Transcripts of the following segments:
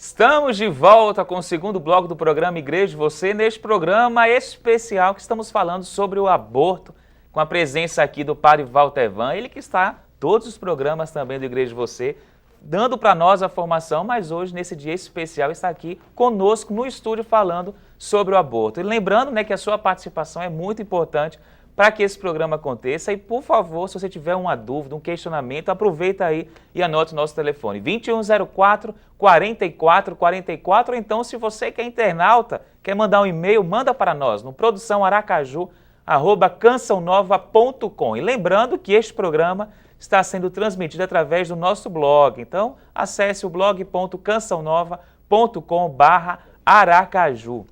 Estamos de volta com o segundo bloco do programa Igreja de Você, neste programa especial que estamos falando sobre o aborto, com a presença aqui do Padre Walter Van, ele que está todos os programas também do Igreja de Você, dando para nós a formação, mas hoje, nesse dia especial, está aqui conosco no estúdio falando sobre o aborto. E lembrando, que a sua participação é muito importante para que esse programa aconteça. E, por favor, se você tiver uma dúvida, um questionamento, aproveita aí e anote o nosso telefone, 2104-4444. Ou então, se você que é internauta, quer mandar um e-mail, manda para nós no produçãoaracaju@cançãonova.com. E lembrando que este programa está sendo transmitido através do nosso blog. Então, acesse o blog.cançãonova.com/aracaju.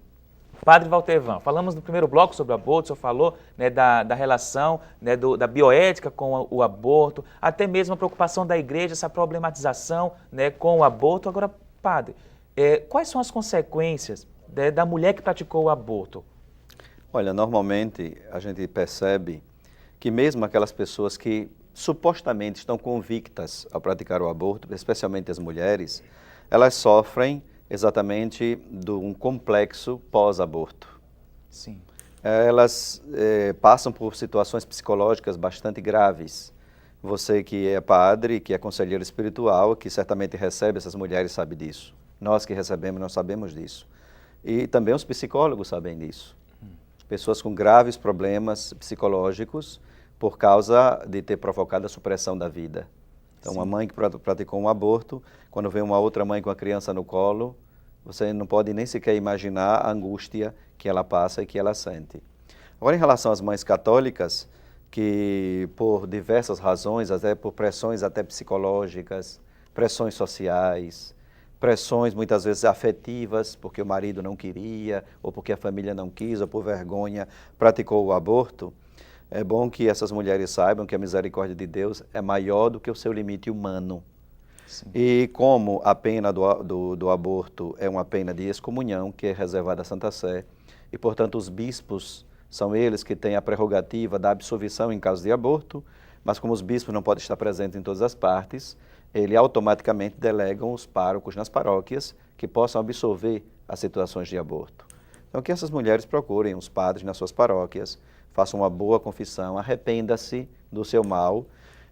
Padre Walter Van, falamos no primeiro bloco sobre o aborto, o senhor falou da relação da bioética com o aborto, até mesmo a preocupação da igreja, essa problematização com o aborto. Agora, padre, quais são as consequências da mulher que praticou o aborto? Olha, normalmente a gente percebe que mesmo aquelas pessoas que supostamente estão convictas ao praticar o aborto, especialmente as mulheres, elas sofrem exatamente de um complexo pós-aborto. Sim. Elas passam por situações psicológicas bastante graves. Você que é padre, que é conselheiro espiritual, que certamente recebe essas mulheres, sabe disso. Nós que recebemos, nós sabemos disso. E também os psicólogos sabem disso. Pessoas com graves problemas psicológicos por causa de ter provocado a supressão da vida. Então, Sim. Uma mãe que praticou um aborto, quando vê uma outra mãe com a criança no colo, você não pode nem sequer imaginar a angústia que ela passa e que ela sente. Agora, em relação às mães católicas, que por diversas razões, até por pressões até psicológicas, pressões sociais, pressões muitas vezes afetivas, porque o marido não queria, ou porque a família não quis, ou por vergonha, praticou o aborto, é bom que essas mulheres saibam que a misericórdia de Deus é maior do que o seu limite humano. Sim. E como a pena do aborto é uma pena de excomunhão, que é reservada à Santa Sé, e portanto os bispos são eles que têm a prerrogativa da absolvição em caso de aborto, mas como os bispos não podem estar presentes em todas as partes, eles automaticamente delegam os párocos nas paróquias que possam absolver as situações de aborto. Então que essas mulheres procurem os padres nas suas paróquias, faça uma boa confissão, arrependa-se do seu mal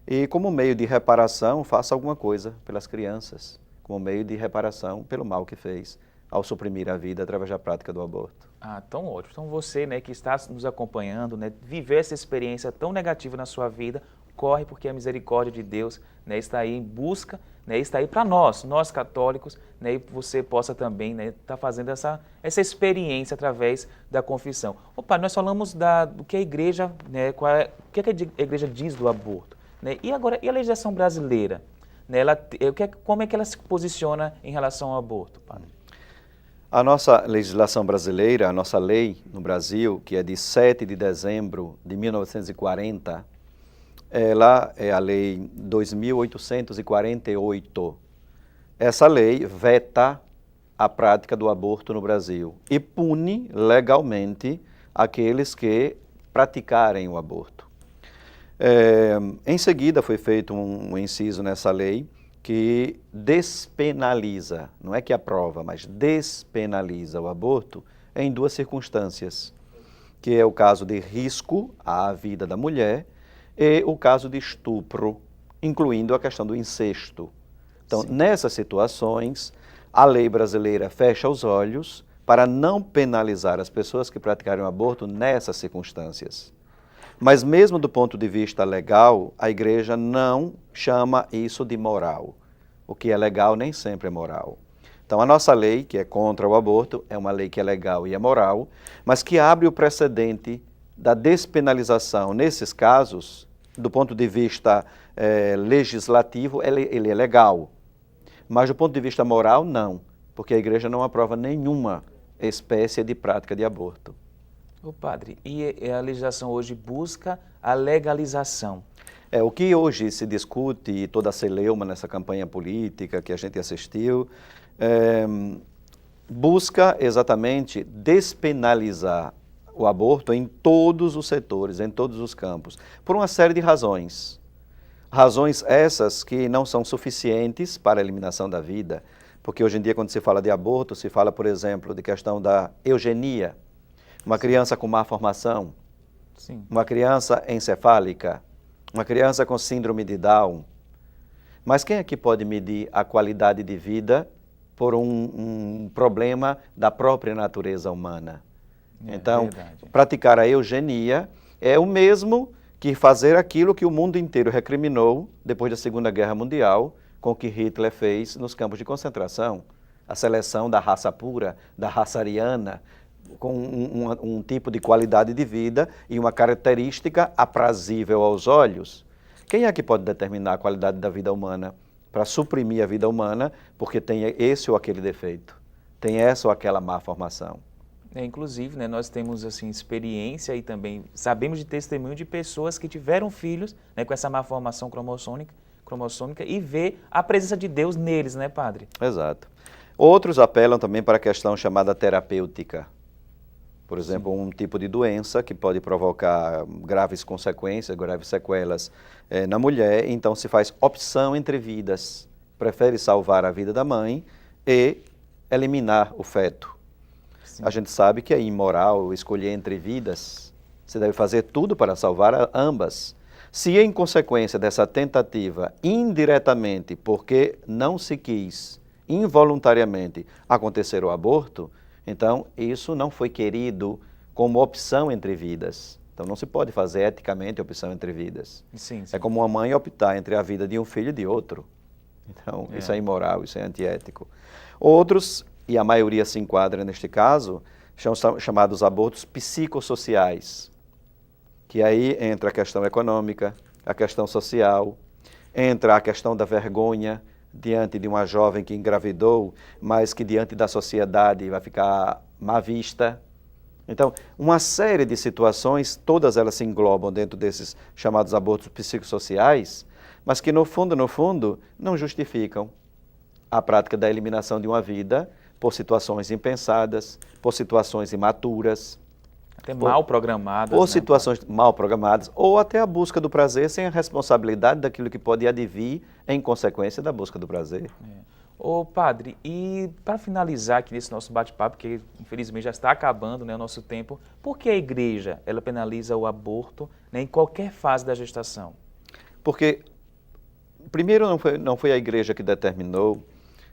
e, como meio de reparação, faça alguma coisa pelas crianças, como meio de reparação pelo mal que fez ao suprimir a vida através da prática do aborto. Ah, tão ótimo. Então você, que está nos acompanhando, viver essa experiência tão negativa na sua vida, corre porque a misericórdia de Deus está aí em busca, está aí para nós católicos, e você possa também estar fazendo essa experiência através da confissão. Opa, nós falamos do que a igreja, o que a igreja diz do aborto, e agora, e a legislação brasileira? Como é que ela se posiciona em relação ao aborto, padre? A nossa legislação brasileira, a nossa lei no Brasil, que é de 7 de dezembro de 1940, ela é a Lei 2.848. Essa lei veta a prática do aborto no Brasil e pune legalmente aqueles que praticarem o aborto. Em seguida foi feito um inciso nessa lei que despenaliza, não é que aprova, mas despenaliza o aborto em duas circunstâncias, que é o caso de risco à vida da mulher e o caso de estupro, incluindo a questão do incesto. Então, Sim. Nessas situações, a lei brasileira fecha os olhos para não penalizar as pessoas que praticarem o aborto nessas circunstâncias. Mas mesmo do ponto de vista legal, a igreja não chama isso de moral. O que é legal nem sempre é moral. Então, a nossa lei, que é contra o aborto, é uma lei que é legal e é moral, mas que abre o precedente da despenalização nesses casos, do ponto de vista legislativo, ele é legal. Mas do ponto de vista moral, não, porque a igreja não aprova nenhuma espécie de prática de aborto. Ô padre, e a legislação hoje busca a legalização? O que hoje se discute, e toda a celeuma nessa campanha política que a gente assistiu, busca exatamente despenalizar o aborto em todos os setores, em todos os campos, por uma série de razões. Razões essas que não são suficientes para a eliminação da vida, Porque hoje em dia, quando se fala de aborto, se fala, por exemplo, de questão da eugenia. Uma criança com má formação, Sim. uma criança encefálica, uma criança com síndrome de Down. Mas quem é que pode medir a qualidade de vida por um problema da própria natureza humana? Então, verdade. praticar a eugenia é o mesmo que fazer aquilo que o mundo inteiro recriminou depois da Segunda Guerra Mundial, com o que Hitler fez nos campos de concentração. A seleção da raça pura, da raça ariana, com um tipo de qualidade de vida e uma característica aprazível aos olhos. Quem é que pode determinar a qualidade da vida humana para suprimir a vida humana porque tem esse ou aquele defeito, tem essa ou aquela má formação? Inclusive, né, nós temos assim, experiência e também sabemos de testemunho de pessoas que tiveram filhos, né, com essa má formação cromossômica e ver a presença de Deus neles, né, padre? Exato. Outros apelam também para a questão chamada terapêutica. Por exemplo, um tipo de doença que pode provocar graves consequências, graves sequelas na mulher, então se faz opção entre vidas. Prefere salvar a vida da mãe e eliminar o feto. Sim. A gente sabe que é imoral escolher entre vidas. Você deve fazer tudo para salvar ambas. Se em consequência dessa tentativa, indiretamente, porque não se quis, involuntariamente, acontecer o aborto, então isso não foi querido como opção entre vidas. Então não se pode fazer eticamente opção entre vidas. Sim. É como uma mãe optar entre a vida de um filho e de outro. Então isso é imoral, isso é antiético. Outros, e a maioria se enquadra neste caso, são chamados abortos psicossociais, que aí entra a questão econômica, a questão social, entra a questão da vergonha diante de uma jovem que engravidou, mas que diante da sociedade vai ficar má vista. Então, uma série de situações, todas elas se englobam dentro desses chamados abortos psicossociais, mas que no fundo, não justificam a prática da eliminação de uma vida por situações impensadas, por situações imaturas. Até mal programadas. Ou né, situações mal programadas, ou até a busca do prazer sem a responsabilidade daquilo que pode advir em consequência da busca do prazer. Ô padre, e para finalizar aqui nesse nosso bate-papo, que infelizmente já está acabando, né, o nosso tempo, por que a igreja ela penaliza o aborto, né, em qualquer fase da gestação? Porque, primeiro, não foi a igreja que determinou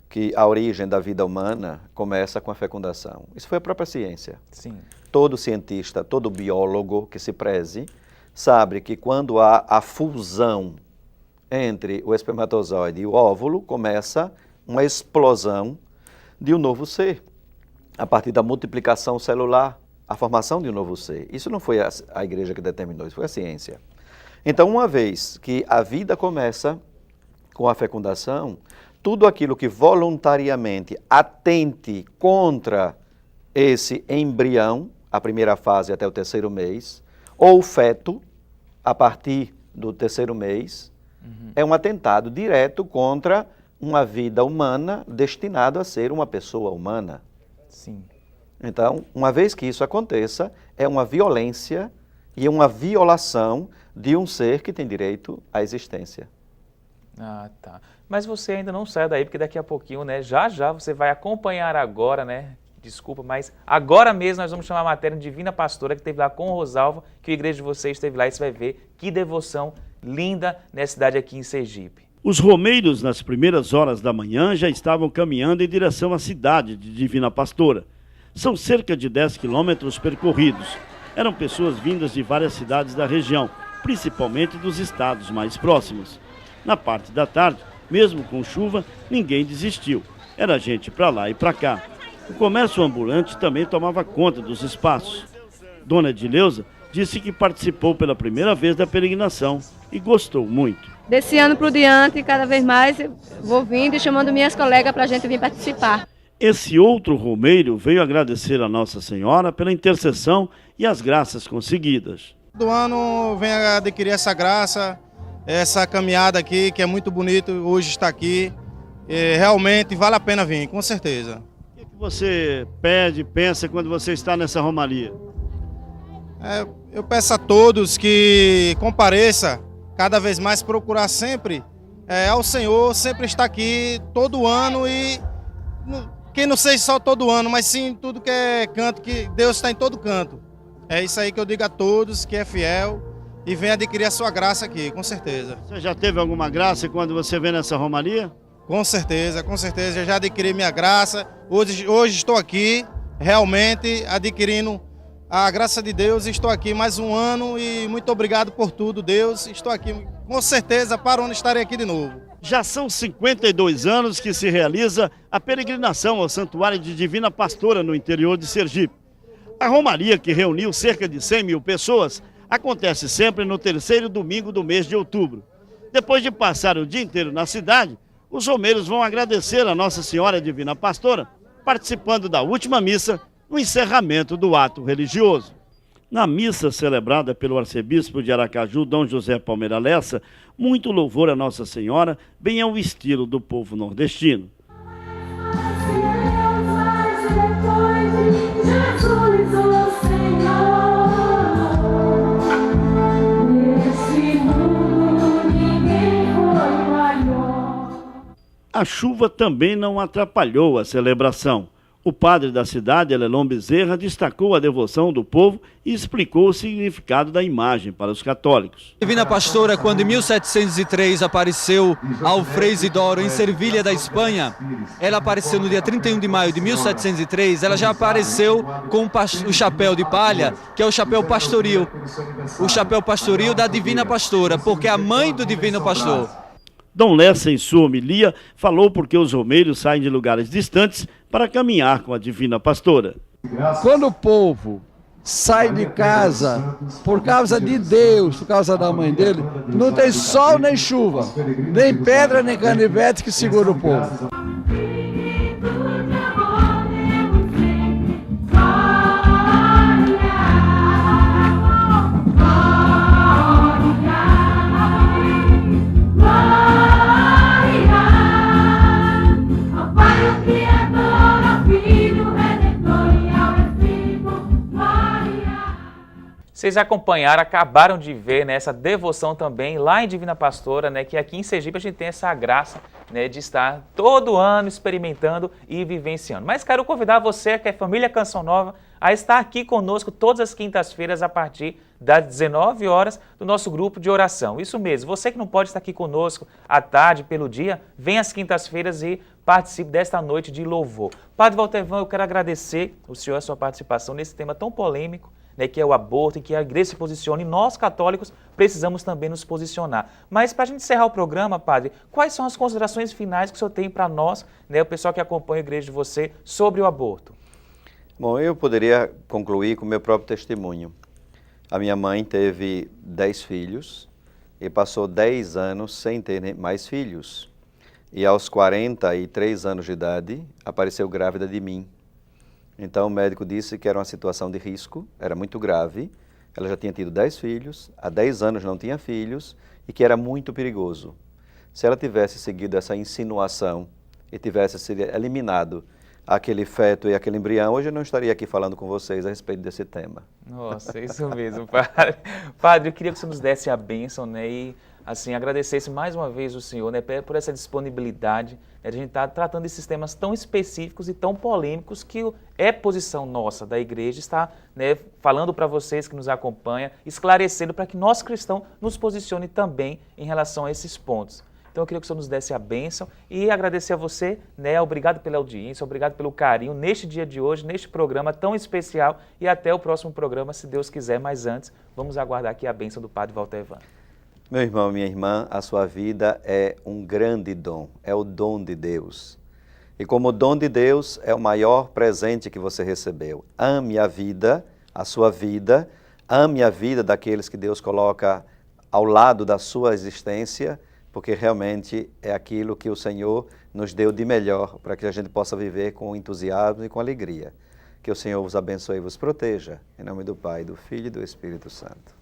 que a origem da vida humana começa com a fecundação. Isso foi a própria ciência. Sim. Todo cientista, todo biólogo que se preze, sabe que quando há a fusão entre o espermatozoide e o óvulo, começa uma explosão de um novo ser, a partir da multiplicação celular, a formação de um novo ser. Isso não foi a igreja que determinou, isso foi a ciência. Então, uma vez que a vida começa com a fecundação, tudo aquilo que voluntariamente atente contra esse embrião, a primeira fase até o terceiro mês, ou o feto, a partir do terceiro mês, é um atentado direto contra uma vida humana destinada a ser uma pessoa humana. Sim. Então, uma vez que isso aconteça, é uma violência e uma violação de um ser que tem direito à existência. Ah, tá. Mas você ainda não sai daí, porque daqui a pouquinho, né, já você vai acompanhar agora, né, desculpa, mas agora mesmo nós vamos chamar a matéria Divina Pastora, que esteve lá com o Rosalvo, que a igreja de vocês esteve lá, e você vai ver que devoção linda nessa cidade aqui em Sergipe. Os romeiros, nas primeiras horas da manhã, já estavam caminhando em direção à cidade de Divina Pastora. São cerca de 10 quilômetros percorridos. Eram pessoas vindas de várias cidades da região, principalmente dos estados mais próximos. Na parte da tarde, mesmo com chuva, ninguém desistiu. Era gente para lá e para cá. O comércio ambulante também tomava conta dos espaços. Dona Edileuza disse que participou pela primeira vez da peregrinação e gostou muito. Desse ano por diante, cada vez mais, eu vou vindo e chamando minhas colegas para a gente vir participar. Esse outro romeiro veio agradecer a Nossa Senhora pela intercessão e as graças conseguidas. Do ano vem adquirir essa graça, essa caminhada aqui, que é muito bonito, hoje está aqui. Realmente vale a pena vir, com certeza. O que você pede, pensa quando você está nessa romaria? Eu peço a todos que compareçam, cada vez mais procurar sempre ao Senhor, sempre estar aqui todo ano e que não seja só todo ano, mas sim tudo que é canto, que Deus está em todo canto. É isso aí que eu digo a todos, que é fiel e vem adquirir a sua graça aqui, com certeza. Você já teve alguma graça quando você vem nessa romaria? Com certeza, eu já adquiri minha graça. Hoje estou aqui, realmente adquirindo a graça de Deus. Estou aqui mais um ano e muito obrigado por tudo, Deus. Estou aqui, com certeza, para onde estarei aqui de novo. Já são 52 anos que se realiza a peregrinação ao Santuário de Divina Pastora no interior de Sergipe. A romaria, que reuniu cerca de 100 mil pessoas, acontece sempre no terceiro domingo do mês de outubro. Depois de passar o dia inteiro na cidade, os romeiros vão agradecer a Nossa Senhora Divina Pastora, participando da última missa no encerramento do ato religioso. Na missa celebrada pelo arcebispo de Aracaju, Dom José Palmeira Lessa, muito louvor a Nossa Senhora, bem ao estilo do povo nordestino. A chuva também não atrapalhou a celebração. O padre da cidade, Elelon Bezerra, destacou a devoção do povo e explicou o significado da imagem para os católicos. Divina Pastora, quando em 1703 apareceu ao Frei Isidoro em Sevilha da Espanha, ela apareceu no dia 31 de maio de 1703, ela já apareceu com o chapéu de palha, que é o chapéu pastoril. O chapéu pastoril da Divina Pastora, porque é a mãe do Divino Pastor. Dom Lessa, em sua homilia, falou porque os romeiros saem de lugares distantes para caminhar com a Divina Pastora. Quando o povo sai de casa por causa de Deus, por causa da mãe dele, não tem sol nem chuva, nem pedra nem canivete que segura o povo. Vocês acompanharam, acabaram de ver, né, essa devoção também lá em Divina Pastora, né, que aqui em Sergipe a gente tem essa graça, né, de estar todo ano experimentando e vivenciando. Mas quero convidar você, que é Família Canção Nova, a estar aqui conosco todas as quintas-feiras a partir das 19 horas do nosso grupo de oração. Isso mesmo, você que não pode estar aqui conosco à tarde, pelo dia, vem às quintas-feiras e participe desta noite de louvor. Padre Valtevan, eu quero agradecer o senhor a sua participação nesse tema tão polêmico, né, que é o aborto, em que a igreja se posiciona, e nós católicos precisamos também nos posicionar. Mas para a gente encerrar o programa, padre, quais são as considerações finais que o senhor tem para nós, né, o pessoal que acompanha a igreja de você, sobre o aborto? Bom, eu poderia concluir com o meu próprio testemunho. A minha mãe teve 10 filhos e passou 10 anos sem ter mais filhos. E aos 43 anos de idade, apareceu grávida de mim. Então o médico disse que era uma situação de risco, era muito grave, ela já tinha tido 10 filhos, há 10 anos não tinha filhos e que era muito perigoso. Se ela tivesse seguido essa insinuação e tivesse sido eliminado aquele feto e aquele embrião, hoje eu não estaria aqui falando com vocês a respeito desse tema. Nossa, isso mesmo, padre. Padre, eu queria que você nos desse a bênção, né, e assim, agradecesse mais uma vez o senhor, né, por essa disponibilidade, né, de a gente estar tratando desses temas tão específicos e tão polêmicos que é posição nossa da igreja estar, né, falando para vocês que nos acompanham, esclarecendo para que nós cristãos nos posicione também em relação a esses pontos. Então eu queria que o senhor nos desse a bênção e agradecer a você, né, obrigado pela audiência, obrigado pelo carinho neste dia de hoje, neste programa tão especial e até o próximo programa, se Deus quiser, mas antes, vamos aguardar aqui a bênção do Padre Valtevan. Meu irmão, minha irmã, a sua vida é um grande dom, é o dom de Deus. E como dom de Deus, é o maior presente que você recebeu. Ame a vida, a sua vida, ame a vida daqueles que Deus coloca ao lado da sua existência, porque realmente é aquilo que o Senhor nos deu de melhor para que a gente possa viver com entusiasmo e com alegria. Que o Senhor vos abençoe e vos proteja. Em nome do Pai, do Filho e do Espírito Santo.